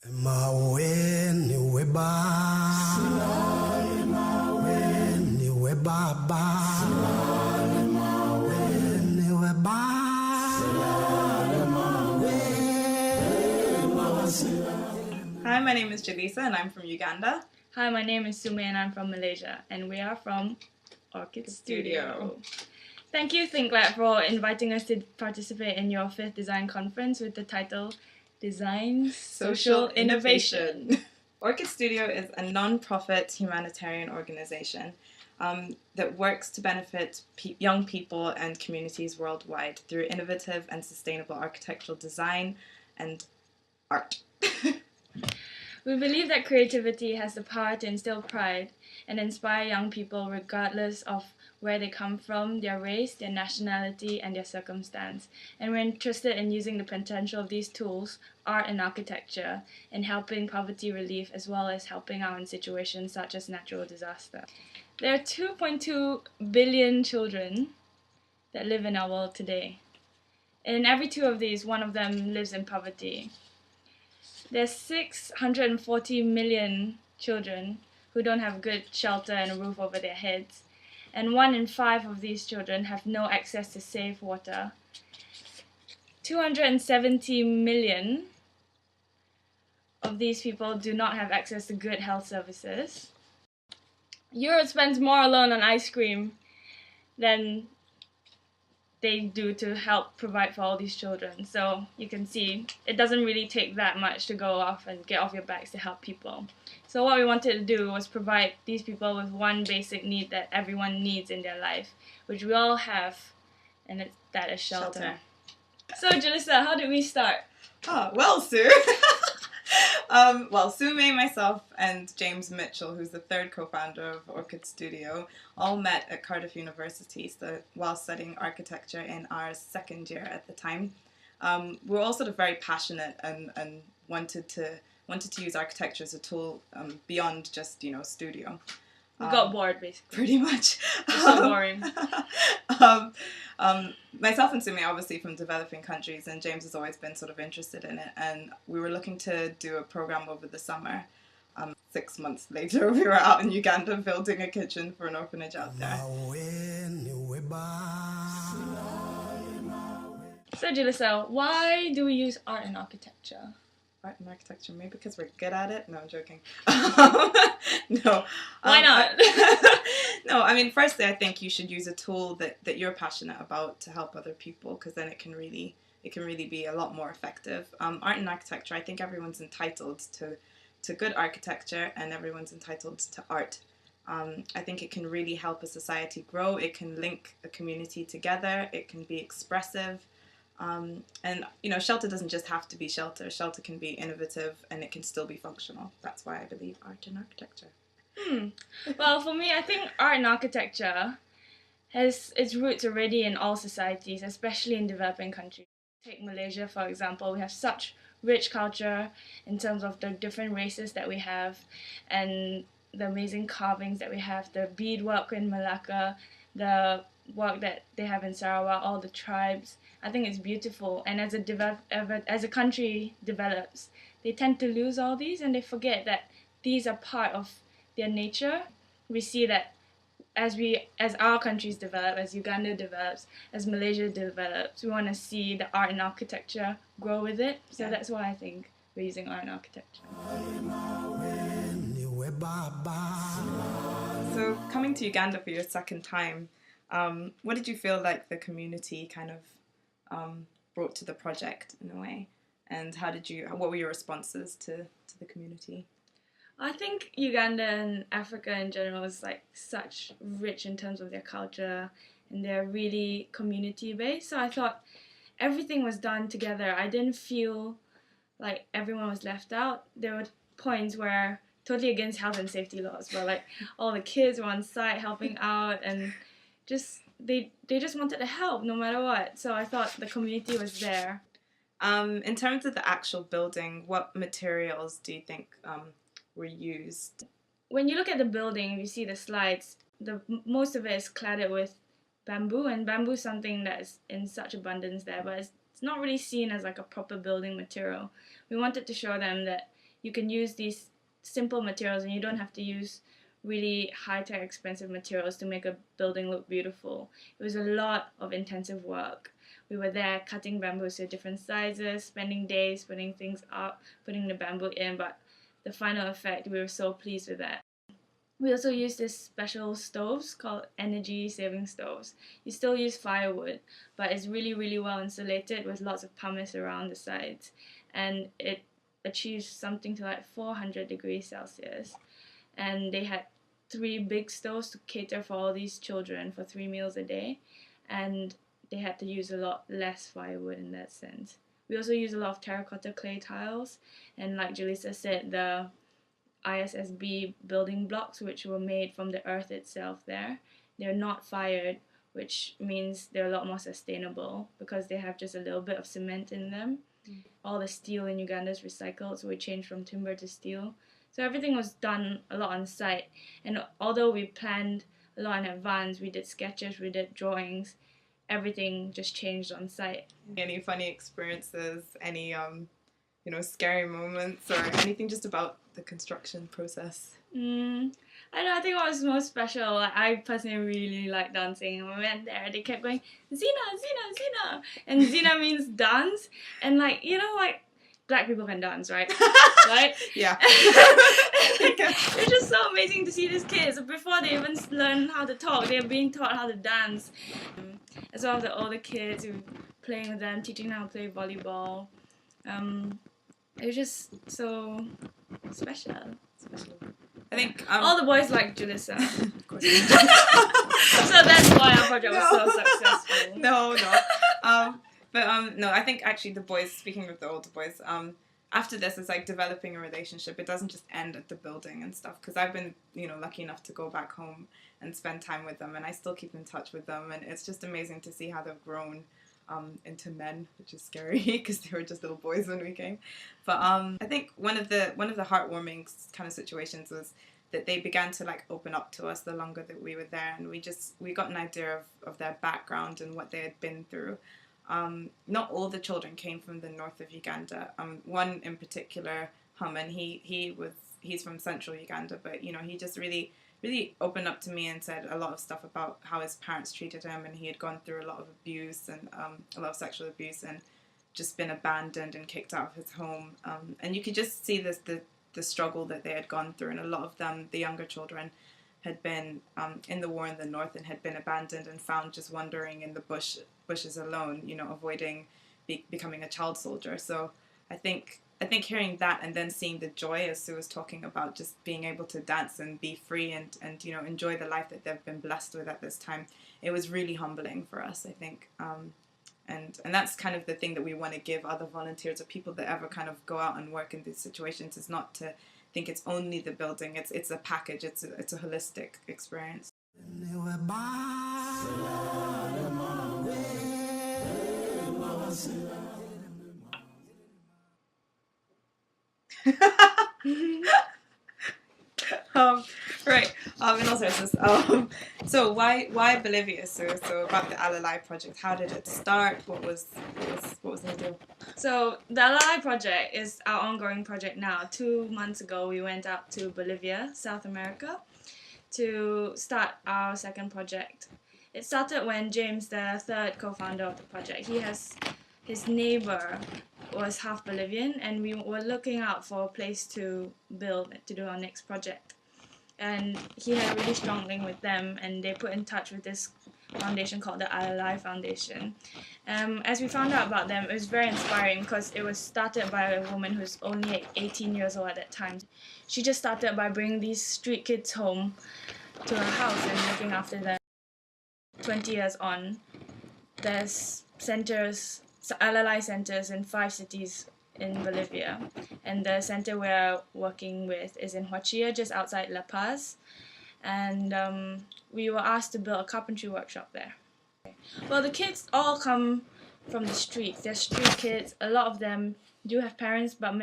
Hi, my name is Jalisa and I'm from Uganda. Hi, my name is Sume and I'm from Malaysia, and we are from Orkidstudio. Thank you, thinklab, for inviting us to participate in your 5th design conference with the title Design Social Innovation. Orkidstudio is a non-profit humanitarian organization that works to benefit young people and communities worldwide through innovative and sustainable architectural design and art. We believe that creativity has the power to instill pride and inspire young people regardless of where they come from, their race, their nationality, and their circumstance. And we're interested in using the potential of these tools, art and architecture, in helping poverty relief as well as helping out in situations such as natural disaster. There are 2.2 billion children that live in our world today. In every 2 of these, 1 of them lives in poverty. There's 640 million children who don't have good shelter and a roof over their heads. And 1 in 5 of these children have no access to safe water. 270 million of these people do not have access to good health services. Europe spends more alone on ice cream than they do to help provide for all these children. So you can see it doesn't really take that much to go off and get off your backs to help people. So what we wanted to do was provide these people with one basic need that everyone needs in their life, which we all have, and that is shelter. So Jalisa, how did we start? Oh, well, Sue. Sume, myself, and James Mitchell, who's the 3rd co-founder of Orkidstudio, all met at Cardiff University while studying architecture in our 2nd year at the time. We were all sort of very passionate and wanted to use architecture as a tool beyond just, studio. We got bored, basically. Pretty much. It's so boring. Myself and Sumi, obviously from developing countries, and James has always been sort of interested in it, and we were looking to do a program over the summer. 6 months later, we were out in Uganda building a kitchen for an orphanage out there. So Jalisa, why do we use art and architecture? Art and architecture, maybe because we're good at it? No, I'm joking. No. Why not? No, I mean, firstly, I think you should use a tool that you're passionate about to help other people, because then it can really be a lot more effective. Art and architecture, I think everyone's entitled to good architecture, and everyone's entitled to art. I think it can really help a society grow. It can link a community together. It can be expressive. And, shelter doesn't just have to be shelter. Shelter can be innovative, and it can still be functional. That's why I believe art and architecture. Well, for me, I think art and architecture has its roots already in all societies, especially in developing countries. Take Malaysia, for example. We have such rich culture in terms of the different races that we have, and the amazing carvings that we have, the beadwork in Malacca, the work that they have in Sarawak, all the tribes. I think it's beautiful, and as a country develops, they tend to lose all these, and they forget that these are part of their nature. We see that as our countries develop, as Uganda develops, as Malaysia develops, we want to see the art and architecture grow with it. So That's why I think we're using art and architecture. So coming to Uganda for your 2nd time, what did you feel like the community kind of brought to the project in a way? And what were your responses to the community? I think Uganda and Africa in general is like such rich in terms of their culture, and they're really community based. So I thought everything was done together. I didn't feel like everyone was left out. There were points where totally against health and safety laws, but like all the kids were on site helping out, and just they just wanted to help no matter what. So I thought the community was there. In terms of the actual building, what materials do you think were used? When you look at the building, you see the slides, most of it is cladded with bamboo, and bamboo is something that is in such abundance there, but it's not really seen as like a proper building material. We wanted to show them that you can use these simple materials and you don't have to use really high-tech expensive materials to make a building look beautiful. It was a lot of intensive work. We were there cutting bamboos to different sizes, spending days putting things up, putting the bamboo in, but the final effect, we were so pleased with that. We also use this special stoves called energy saving stoves. You still use firewood, but it's really, really well insulated with lots of pumice around the sides. And it achieves something to like 400 degrees Celsius. And they had 3 big stoves to cater for all these children for 3 meals a day. And they had to use a lot less firewood in that sense. We also use a lot of terracotta clay tiles. And like Julissa said, the ISSB building blocks, which were made from the earth itself there, they're not fired, which means they're a lot more sustainable because they have just a little bit of cement in them. All the steel in Uganda is recycled, so we changed from timber to steel. So everything was done a lot on site, and although we planned a lot in advance, we did sketches, we did drawings, everything just changed on site. Any funny experiences, any scary moments, or anything just about the construction process? I don't know, I think what was most special, like, I personally really like dancing. When we went there, they kept going, Zina, Zina, Zina. And Zina means dance. And like, black people can dance, right? Right? Yeah. It's just so amazing to see these kids. Before they even learn how to talk, they're being taught how to dance. As well as the older kids, who playing with them, teaching them how to play volleyball. It was just so special. I think all the boys like Julissa. Of course. So that's why our project was so successful. No. No, I think actually the boys, speaking of the older boys, after this it's like developing a relationship. It doesn't just end at the building and stuff, because I've been, lucky enough to go back home and spend time with them, and I still keep in touch with them, and it's just amazing to see how they've grown into men, which is scary because they were just little boys when we came. But I think one of the heartwarming kind of situations was that they began to like open up to us the longer that we were there, and we got an idea of their background and what they had been through. Not all the children came from the north of Uganda. One in particular, Haman, he's from central Uganda, but he just really opened up to me and said a lot of stuff about how his parents treated him, and he had gone through a lot of abuse and a lot of sexual abuse, and just been abandoned and kicked out of his home. And you could just see the struggle that they had gone through, and a lot of them, the younger children, had been in the war in the north and had been abandoned and found just wandering in the bushes alone, avoiding becoming a child soldier. So I think hearing that and then seeing the joy, as Sue was talking about, just being able to dance and be free and enjoy the life that they've been blessed with at this time, it was really humbling for us, I think. And that's kind of the thing that we want to give other volunteers or people that ever kind of go out and work in these situations, is not to think it's only the building. It's a package. It's a holistic experience. Right. In all seriousness, so why Bolivia? So about the Alalai project, how did it start? What was the deal? So the Alalai project is our ongoing project now. 2 months ago, we went out to Bolivia, South America, to start our second project. It started when James, the third co-founder of the project, his neighbor was half Bolivian, and we were looking out for a place to build, to do our next project. And he had a really strong link with them, and they put in touch with this foundation called the Alalai Foundation. As we found out about them, it was very inspiring because it was started by a woman who's only 18 years old at that time. She just started by bringing these street kids home to her house and looking after them. 20 years on, there's Alalai centers in 5 cities in Bolivia, and the center we're working with is in Huachilla, just outside La Paz, and we were asked to build a carpentry workshop there. Well, the kids all come from the streets. They're street kids. A lot of them do have parents, but